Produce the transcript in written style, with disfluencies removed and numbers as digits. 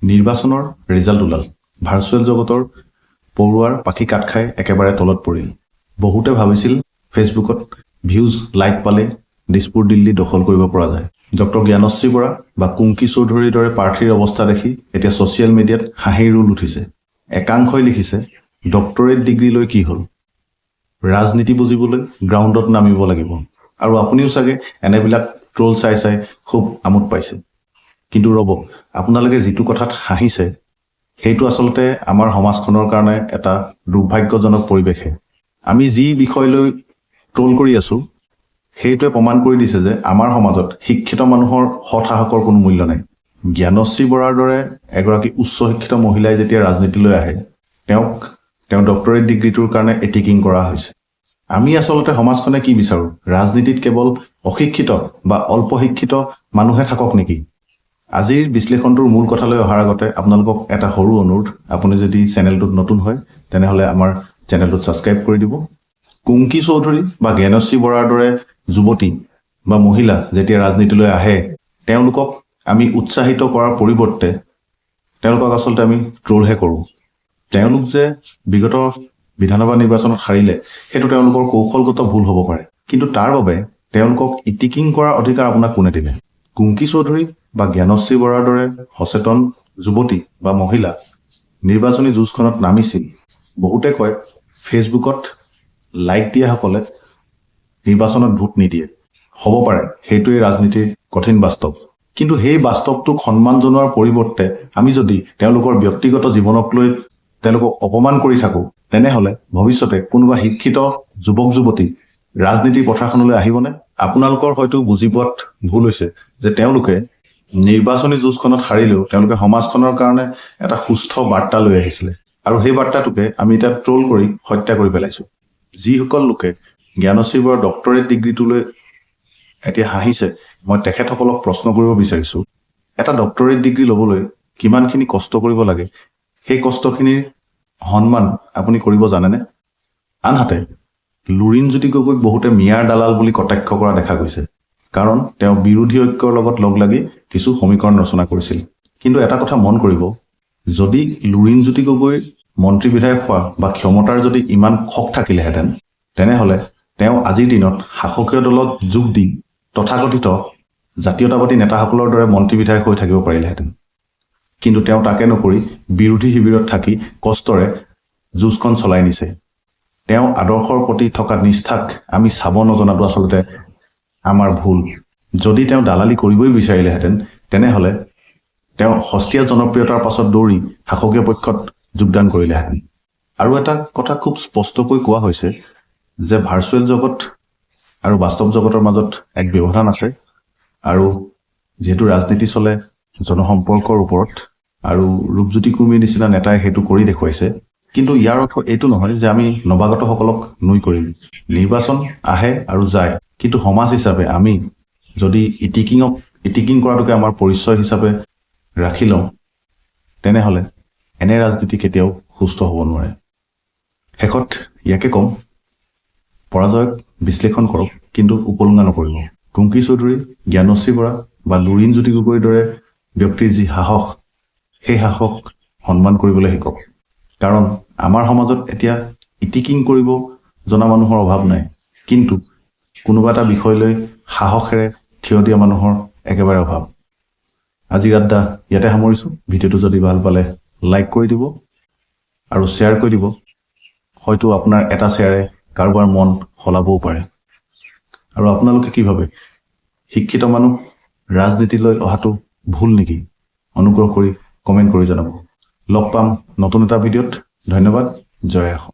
নিৰ্বাচনৰ ৰিজাল্ট ওলাল। ভাৰ্চুৱেল জগতৰ পৰুৱাৰ পাখি কাট খাই একেবাৰে তলত পৰিল। বহুতে ভাবিছিল ফেচবুকত ভিউজ লাইক পালে দিছপুৰ দিল্লী দখল কৰিব পৰা যায়। ডক্টৰ জ্ঞানশ্ৰী বৰা বা কুংকি চৌধুৰীৰ দৰে প্ৰাৰ্থীৰ অৱস্থা দেখি এতিয়া ছ'চিয়েল মিডিয়াত হাঁহিৰ ৰোল উঠিছে। একাংশই লিখিছে, ডক্টৰেট ডিগ্ৰী লৈ কি হ'ল? ৰাজনীতি বুজিবলৈ গ্ৰাউণ্ডত নামিব লাগিব। আৰু আপুনিও চাগে এনেবিলাক ট্ৰল চাই চাই খুব আমোদ পাইছে। কিন্তু ৰ'ব, আপোনালোকে যিটো কথাত হাঁহিছে সেইটো আচলতে আমাৰ সমাজখনৰ কাৰণে এটা দুৰ্ভাগ্যজনক পৰিৱেশে। আমি যি বিষয় লৈ ট্ৰল কৰি আছোঁ সেইটোৱে প্ৰমাণ কৰি দিছে যে আমাৰ সমাজত শিক্ষিত মানুহৰ সৎ সাহসৰ কোনো মূল্য নাই। জ্ঞানশ্ৰী বৰাৰ দৰে এগৰাকী উচ্চ শিক্ষিত মহিলাই যেতিয়া ৰাজনীতিলৈ আহে তেওঁ ডক্টৰেট ডিগ্ৰীটোৰ কাৰণে এটিকিং কৰা হৈছে। আমি আচলতে সমাজখনে কি বিচাৰোঁ? ৰাজনীতিত কেৱল অশিক্ষিত বা অল্প শিক্ষিত মানুহে থাকক নেকি? আজিৰ বিশ্লেষণটোৰ মূল কথালৈ অহাৰ আগতে আপোনালোকক এটা সৰু অনুৰোধ, আপুনি যদি চেনেলটোত নতুন হয় তেনেহ'লে আমাৰ চেনেলটোত ছাবস্ক্ৰাইব কৰি দিব। কুংকি চৌধুৰী বা জ্ঞানশ্ৰী বৰাৰ দৰে যুৱতী বা মহিলা যেতিয়া ৰাজনীতিলৈ আহে তেওঁলোকক আমি উৎসাহিত কৰাৰ পৰিৱৰ্তে তেওঁলোকক আচলতে আমি ট্ৰলহে কৰোঁ। তেওঁলোক যে বিগত বিধানসভা নিৰ্বাচনত হাৰিলে সেইটো তেওঁলোকৰ কৌশলগত ভুল হ'ব পাৰে, কিন্তু তাৰ বাবে তেওঁলোকক ইটিকিং কৰাৰ অধিকাৰ আপোনাক কোনে দিলে? কুংকি চৌধুৰী বা জ্ঞানশ্ৰী বৰাৰ দৰে সচেতন যুৱতী বা মহিলা নিৰ্বাচনী যুঁজখনত নামিছিল। বহুতে কয় ফেচবুকত লাইক দিয়াসকলে নিৰ্বাচনত ভোট নিদিয়ে। হ'ব পাৰে সেইটোৱেই ৰাজনীতিৰ কঠিন বাস্তৱ, কিন্তু সেই বাস্তৱটোক সন্মান জনোৱাৰ পৰিৱৰ্তে আমি যদি তেওঁলোকৰ ব্যক্তিগত জীৱনক লৈ তেওঁলোকক অপমান কৰি থাকোঁ তেনেহ'লে ভৱিষ্যতে কোনোবা শিক্ষিত যুৱক যুৱতী ৰাজনীতিৰ পথাৰখনলৈ আহিবনে? আপোনালোকৰ হয়তো বুজি পোৱাত ভুল হৈছে যে তেওঁলোকে নিৰ্বাচনী যুঁজখনত হাৰিলেও তেওঁলোকে সমাজখনৰ কাৰণে এটা সুস্থ বাৰ্তা লৈ আহিছিলে, আৰু সেই বাৰ্তাটোকে আমি এতিয়া ট্ৰল কৰি হত্যা কৰি পেলাইছোঁ। যিসকল লোকে জ্ঞানশ্ৰী বৰাৰ ডক্টৰেট ডিগ্ৰীটোলৈ এতিয়া হাঁহিছে, মই তেখেতসকলক প্ৰশ্ন কৰিব বিচাৰিছোঁ, এটা ডক্টৰেট ডিগ্ৰী ল'বলৈ কিমানখিনি কষ্ট কৰিব লাগে সেই কষ্টখিনিৰ সন্মান আপুনি কৰিব জানেনে? আনহাতে লুৰিণজ্যোতি গগৈক বহুতে মিয়াৰ দালাল বুলি কটাক্ষ কৰা দেখা গৈছে, কাৰণ তেওঁ বিৰোধী ঐক্যৰ লগত লগ লাগি কিছু সমীকৰণ ৰচনা কৰিছিল। কিন্তু এটা কথা মন কৰিব, যদি লুৰিণজ্যোতি গগৈৰ মন্ত্ৰী বিধায়ক হোৱা বা ক্ষমতাৰ যদি ইমান খক থাকিলেহেঁতেন তেনেহ'লে তেওঁ আজিৰ দিনত শাসকীয় দলত যোগ দি তথাকথিত জাতীয়তাবাদী নেতাসকলৰ দৰে মন্ত্ৰী বিধায়ক হৈ থাকিব পাৰিলেহেঁতেন। কিন্তু তেওঁ তাকে নকৰি বিৰোধী শিবিৰত থাকি কষ্টৰে যুঁজখন চলাই নিছে। তেওঁ আদৰ্শৰ প্ৰতি থকা নিষ্ঠাক আমি চাব নজনাটো আচলতে আমাৰ ভুল। যদি তেওঁ দালালি কৰিবই বিচাৰিলেহেঁতেন তেনেহ'লে তেওঁ সস্তীয়া জনপ্ৰিয়তাৰ পাছত দৌৰি শাসকীয় পক্ষত যোগদান কৰিলেহেঁতেন। আৰু এটা কথা খুব স্পষ্টকৈ কোৱা হৈছে যে ভাৰ্চুৱেল জগত আৰু বাস্তৱ জগতৰ মাজত এক ব্যৱধান আছে, আৰু যিহেতু ৰাজনীতি চলে জনসম্পৰ্কৰ ওপৰত আৰু ৰূপজ্যোতি কুৰ্মীৰ নিচিনা নেতাই সেইটো কৰি দেখুৱাইছে, কিন্তু ইয়াৰ অৰ্থ এইটো নহয় যে আমি নৱাগতসকলক নুই কৰিম। নিৰ্বাচন আহে আৰু যায়, কিন্তু সমাজ হিচাপে আমি যদি ইটিকিং কৰাটোকে আমাৰ পৰিচয় হিচাপে ৰাখি লওঁ তেনেহ'লে এনে ৰাজনীতি কেতিয়াও সুস্থ হ'ব নোৱাৰে। শেষত ইয়াকে ক'ম, পৰাজয়ক বিশ্লেষণ কৰক কিন্তু উপলুঙা নকৰিব। কুংকি চৌধুৰী, জ্ঞানশ্ৰী বৰা বা লুৰিণজ্যোতি গগৈৰ দৰে ব্যক্তিৰ যি সাহস সেই সাহসক সন্মান কৰিবলৈ শিকক, কাৰণ আমাৰ সমাজত এতিয়া ইটিকিং কৰিব জনা মানুহৰ অভাৱ নাই, কিন্তু কোনোবা এটা বিষয় লৈ সাহসেৰে থিয় দিয়া মানুহৰ একেবাৰে অভাৱ। আজিৰ আড্ডা ইয়াতে সামৰিছোঁ। ভিডিঅ'টো যদি ভাল পালে লাইক কৰি দিব আৰু শ্বেয়াৰ কৰি দিব। হয়তো আপোনাৰ এটা শ্বেয়াৰে কাৰোবাৰ মন সলাবও পাৰে। আৰু আপোনালোকে কি ভাবে, শিক্ষিত মানুহ ৰাজনীতিলৈ অহাটো ভুল নেকি? অনুগ্ৰহ কৰি কমেণ্ট কৰি জনাব। লগ পাম নতুন এটা ভিডিঅ'ত। ধন্যবাদ। জয় অসম।